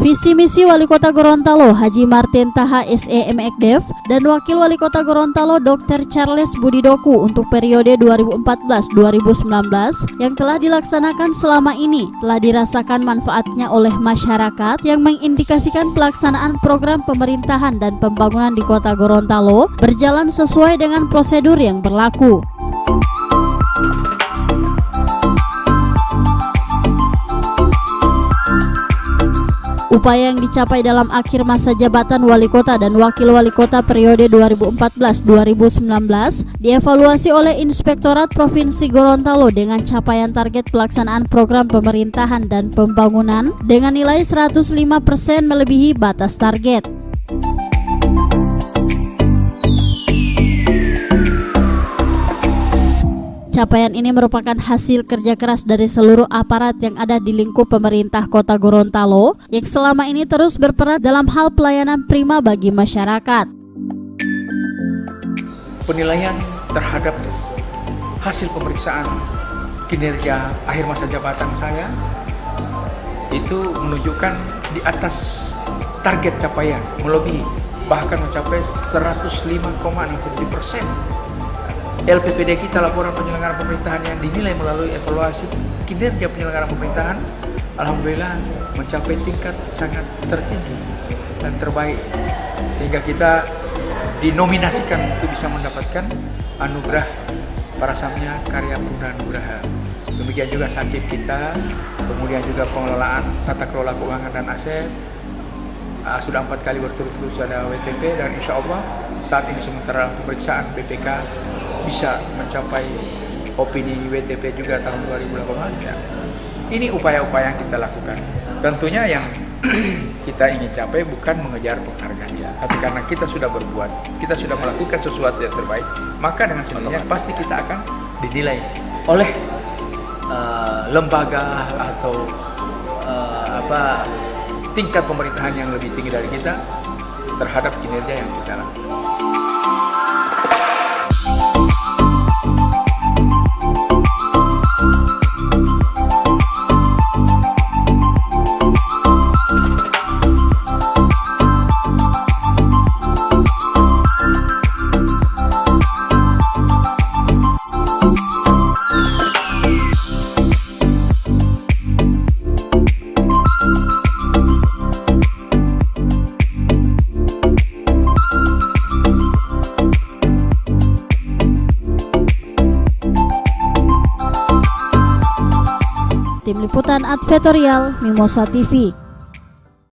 Visi misi Wali Kota Gorontalo Haji Martin Taha SEMekdev dan Wakil Wali Kota Gorontalo Dr. Charles Budidoku untuk periode 2014-2019 yang telah dilaksanakan selama ini telah dirasakan manfaatnya oleh masyarakat yang mengindikasikan pelaksanaan program pemerintahan dan pembangunan di Kota Gorontalo berjalan sesuai dengan prosedur yang berlaku. Upaya yang dicapai dalam akhir masa jabatan Wali Kota dan Wakil Wali Kota periode 2014-2019 dievaluasi oleh Inspektorat Provinsi Gorontalo dengan capaian target pelaksanaan program pemerintahan dan pembangunan dengan nilai 105% melebihi batas target. Capaian ini merupakan hasil kerja keras dari seluruh aparat yang ada di lingkup pemerintah Kota Gorontalo yang selama ini terus berperan dalam hal pelayanan prima bagi masyarakat. Penilaian terhadap hasil pemeriksaan kinerja akhir masa jabatan saya itu menunjukkan di atas target capaian, melebihi, bahkan mencapai 105,60%. LPPD kita, laporan penyelenggaraan pemerintahan yang dinilai melalui evaluasi kinerja penyelenggaraan pemerintahan, alhamdulillah mencapai tingkat sangat tertinggi dan terbaik, sehingga kita dinominasikan untuk bisa mendapatkan anugerah Parasamnya Karya Purna Nugraha. Demikian juga sakit kita, kemudian juga pengelolaan tata kelola keuangan dan aset, sudah 4 kali berturut-turut ada WTP, dan insya Allah saat ini sementara pemeriksaan BPK bisa mencapai opini WTP juga tahun 2018. Ini upaya-upaya yang kita lakukan. Tentunya yang kita ingin capai bukan mengejar penghargaan, tapi karena kita sudah berbuat, kita sudah melakukan sesuatu yang terbaik, maka dengan sendirinya pasti kita akan dinilai oleh lembaga atau tingkat pemerintahan yang lebih tinggi dari kita terhadap kinerja yang kita lakukan. Tim Liputan Advertorial Mimosa TV.